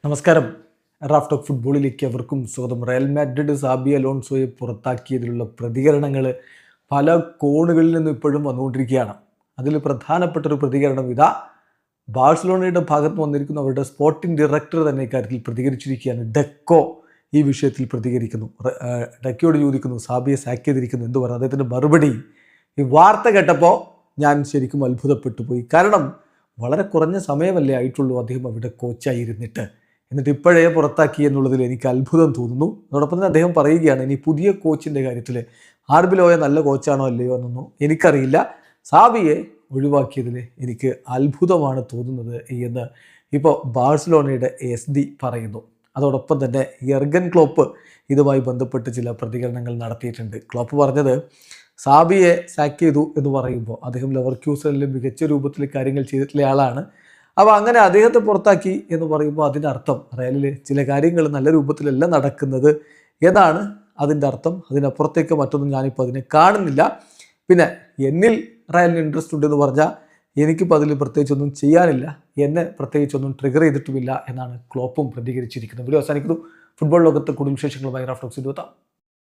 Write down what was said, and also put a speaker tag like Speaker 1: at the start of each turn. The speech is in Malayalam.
Speaker 1: നമസ്കാരം. റാഫ് ടോക്ക് ഫുട്ബോളിലേക്ക് അവർക്കും സ്വാഗതം. റയൽ മാഡ്രിഡ് സാബി അലോൺസോയെ പുറത്താക്കിയതിലുള്ള പ്രതികരണങ്ങൾ പല കോണുകളിൽ നിന്നും ഇപ്പോഴും വന്നുകൊണ്ടിരിക്കുകയാണ്. അതിൽ പ്രധാനപ്പെട്ടൊരു പ്രതികരണം ഇതാ. ബാഴ്സലോണയുടെ ഭാഗത്ത് വന്നിരിക്കുന്ന അവരുടെ സ്പോർട്ടിംഗ് ഡയറക്ടർ തന്നെ ഇക്കാര്യത്തിൽ പ്രതികരിച്ചിരിക്കുകയാണ്. ഡെക്കോ ഈ വിഷയത്തിൽ പ്രതികരിക്കുന്നു. ഡെക്കോയോട് ചോദിക്കുന്നു, സാബിയെ സാക്ക് ചെയ്തിരിക്കുന്നു എന്ത് പറഞ്ഞു. അദ്ദേഹത്തിൻ്റെ മറുപടി, ഈ വാർത്ത കേട്ടപ്പോൾ ഞാൻ ശരിക്കും അത്ഭുതപ്പെട്ടു പോയി. കാരണം വളരെ കുറഞ്ഞ സമയമല്ലേ ആയിട്ടുള്ളൂ അദ്ദേഹം അവിടെ കോച്ചായിരുന്നിട്ട്, എന്നിട്ട് ഇപ്പോഴേ പുറത്താക്കി എന്നുള്ളതിൽ എനിക്ക് അത്ഭുതം തോന്നുന്നു. അതോടൊപ്പം തന്നെ അദ്ദേഹം പറയുകയാണ്, ഇനി പുതിയ കോച്ചിൻ്റെ കാര്യത്തിൽ ആർബിലോയ നല്ല കോച്ചാണോ അല്ലയോ എന്നൊന്നും എനിക്കറിയില്ല, സാബിയെ ഒഴിവാക്കിയതിൽ എനിക്ക് അത്ഭുതമാണ് തോന്നുന്നത് എന്ന് ഇപ്പോൾ ബാഴ്സലോണയുടെ SD പറയുന്നു. അതോടൊപ്പം തന്നെ യെർഗൻ ക്ലോപ്പ് ഇതുമായി ബന്ധപ്പെട്ട് ചില പ്രതികരണങ്ങൾ നടത്തിയിട്ടുണ്ട്. ക്ലോപ്പ് പറഞ്ഞത്, സാബിയെ സാക്ക് ചെയ്തു എന്ന് പറയുമ്പോൾ അദ്ദേഹം ലെവർക്യൂസനിൽ മികച്ച രൂപത്തിൽ കാര്യങ്ങൾ ചെയ്തിട്ടുള്ള ആളാണ്. അപ്പോൾ അങ്ങനെ അദ്ദേഹത്തെ പുറത്താക്കി എന്ന് പറയുമ്പോൾ അതിൻ്റെ അർത്ഥം റയലിൽ ചില കാര്യങ്ങൾ നല്ല രൂപത്തിലല്ല നടക്കുന്നത് എന്നാണ് അതിൻ്റെ അർത്ഥം. അതിനപ്പുറത്തേക്ക് മറ്റൊന്നും ഞാനിപ്പോൾ അതിനെ കാണുന്നില്ല. പിന്നെ എന്നിൽ റയലിന് ഇൻട്രസ്റ്റ് ഉണ്ടെന്ന് പറഞ്ഞാൽ എനിക്കിപ്പോൾ അതിൽ പ്രത്യേകിച്ചൊന്നും ചെയ്യാനില്ല, എന്നെ പ്രത്യേകിച്ചൊന്നും ട്രിഗർ ചെയ്തിട്ടുമില്ല എന്നാണ് ക്ലോപ്പും പ്രതികരിച്ചിരിക്കുന്നത്. വീഡിയോ അവസാനിക്കുന്നു. ഫുട്ബോൾ ലോകത്തെ കുടുംബ വിശേഷങ്ങളുമായി റാഫ് ടോക്സിൽ എത്താം.